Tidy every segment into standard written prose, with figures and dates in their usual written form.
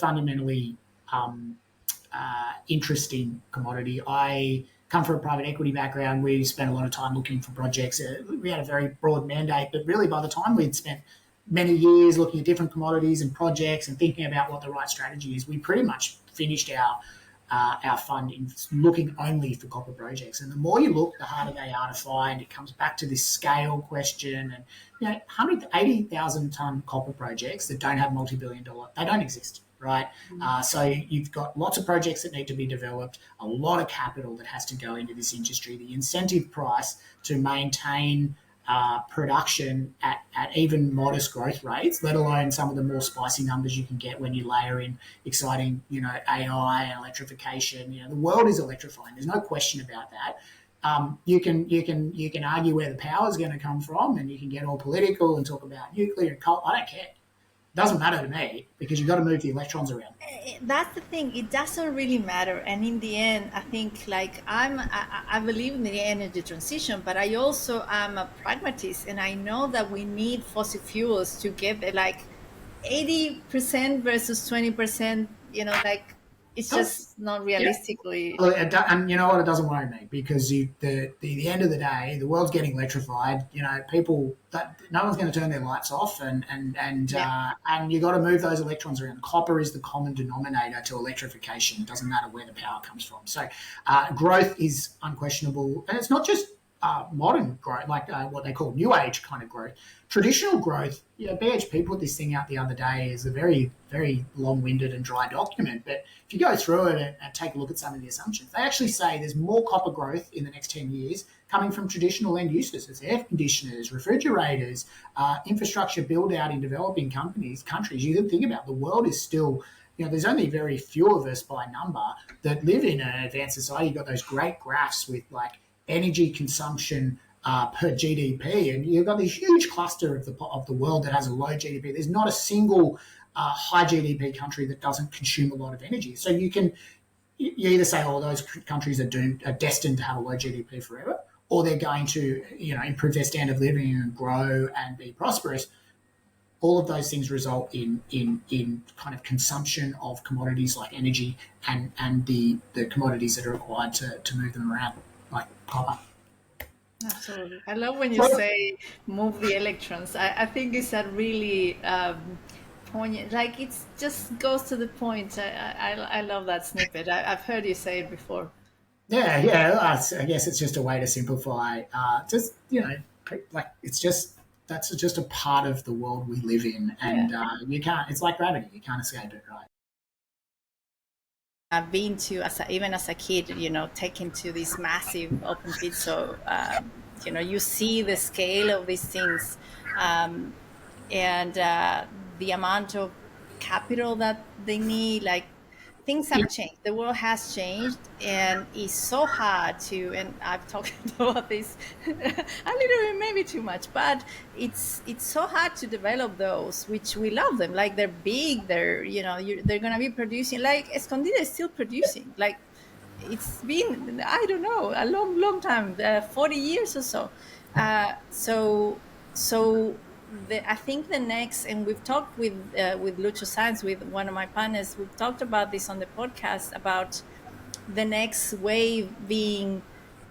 fundamentally interesting commodity. I come from a private equity background. We spent a lot of time looking for projects. We had a very broad mandate, but really by the time we'd spent many years looking at different commodities and projects and thinking about what the right strategy is, we pretty much finished our fund in looking only for copper projects. And the more you look, the harder they are to find. It comes back to this scale question. And 180,000 ton copper projects that don't have multi-billion dollar, they don't exist, right? So you've got lots of projects that need to be developed, a lot of capital that has to go into this industry. The incentive price to maintain production at even modest growth rates, let alone some of the more spicy numbers you can get when you layer in exciting, AI and electrification. The world is electrifying. There's no question about that. You can argue where the power is going to come from, and you can get all political and talk about nuclear and coal. I don't care. It doesn't matter to me, because you've got to move the electrons around. That's the thing. It doesn't really matter. And in the end, I think I believe in the energy transition, but I also am a pragmatist, and I know that we need fossil fuels to get 80% versus 20%, it's just not realistically. Well, and you know what? It doesn't worry me, because the end of the day, the world's getting electrified. People, no one's going to turn their lights off, and you got to move those electrons around. Copper is the common denominator to electrification. It doesn't matter where the power comes from. So growth is unquestionable, and it's not just modern growth, like what they call new age kind of growth. Traditional growth, BHP put this thing out the other day as a very, very long-winded and dry document. But if you go through it and take a look at some of the assumptions, they actually say there's more copper growth in the next 10 years coming from traditional end uses. It's air conditioners, refrigerators, infrastructure build-out in developing countries. You can think about the world is still, there's only very few of us by number that live in an advanced society. You've got those great graphs with energy consumption per GDP, and you've got this huge cluster of the world that has a low GDP. There's not a single high GDP country that doesn't consume a lot of energy. So you either say, those countries are destined to have a low GDP forever, or they're going to improve their standard of living and grow and be prosperous. All of those things result in kind of consumption of commodities like energy and the commodities that are required to move them around, like copper. Absolutely. I love when you say move the electrons. I think it's a really poignant, it just goes to the point. I love that snippet. I've heard you say it before. Yeah. I guess it's just a way to simplify. That's just a part of the world we live in, and you can't. It's like gravity. You can't escape it, right? I've been to, even as a kid, taken to these massive open pits. So, you see the scale of these things, and the amount of capital that they need. Things have changed. The world has changed, and it's so hard to. And I've talked about this a little bit, maybe too much, but it's so hard to develop those, which we love them. They're big. They're they're gonna be producing. Escondida is still producing. It's been, I don't know, a long time, 40 years or so. I think the next, and we've talked with Lucho Sanz, with one of my partners, we've talked about this on the podcast, about the next wave being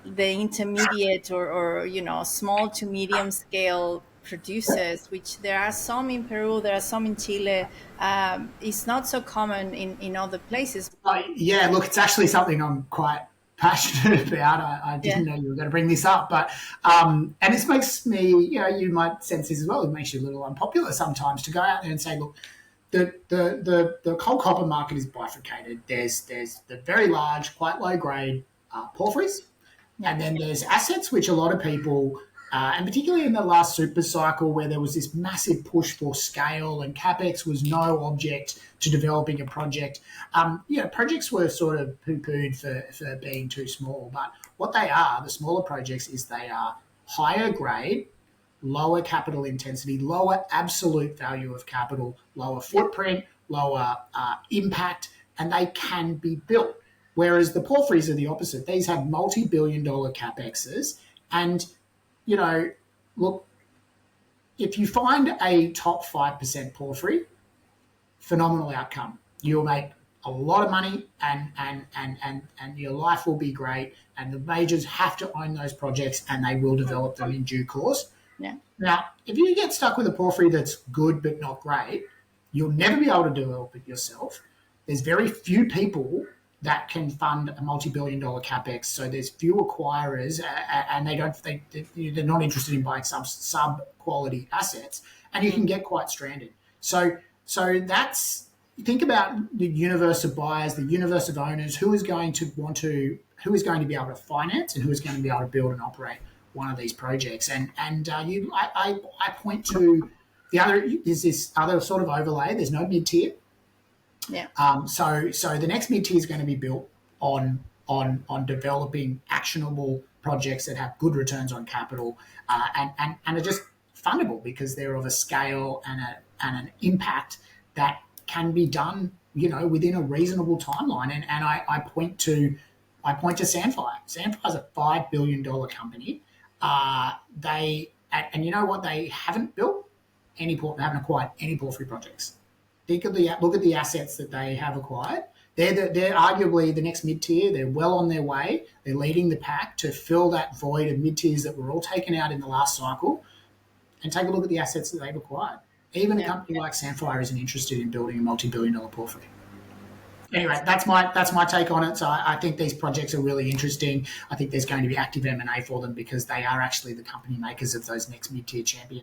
the intermediate or small to medium scale producers, which there are some in Peru, there are some in Chile. It's not so common in other places. Look, it's actually something I'm quite passionate about. I didn't know you were going to bring this up, but and this makes me, you might sense this as well, it makes you a little unpopular sometimes to go out there and say, look, the coal copper market is bifurcated. There's the very large, quite low grade porphyries, and then there's assets which a lot of people, and particularly in the last super cycle where there was this massive push for scale and capex was no object to developing a project. Projects were sort of poo-pooed for being too small, but what they are, the smaller projects, is they are higher grade, lower capital intensity, lower absolute value of capital, lower footprint, lower impact, and they can be built. Whereas the porphyries are the opposite. These have multi-billion-dollar capexes, and look, if you find a top 5% porphyry, phenomenal outcome. you'll make a lot of money, and your life will be great. And the majors have to own those projects, and they will develop them in due course. Yeah. Now, if you get stuck with a porphyry that's good but not great, you'll never be able to develop it yourself. There's very few people that can fund a multi-billion-dollar capex. So there's few acquirers, and they're not interested in buying sub-quality assets, and you can get quite stranded. So that's, think about the universe of buyers, the universe of owners, who is going to be able to finance, and who is going to be able to build and operate one of these projects. I point to the other is this other sort of overlay. There's no mid tier. Yeah. So the next mid tier is going to be built on developing actionable projects that have good returns on capital, and are just fundable because they're of a scale and an impact that can be done, within a reasonable timeline. And I point to Sandfire. Sandfire is a $5 billion company. And you know what? They haven't haven't acquired any porphyry projects. Look at the assets that they have acquired. They're arguably the next mid tier. They're well on their way. They're leading the pack to fill that void of mid tiers that were all taken out in the last cycle. And take a look at the assets that they've acquired. Even a company like Sandfire isn't interested in building a multi-billion-dollar porphyry. Anyway, that's my take on it. So I think these projects are really interesting. I think there's going to be active M&A for them because they are actually the company makers of those next mid-tier champions.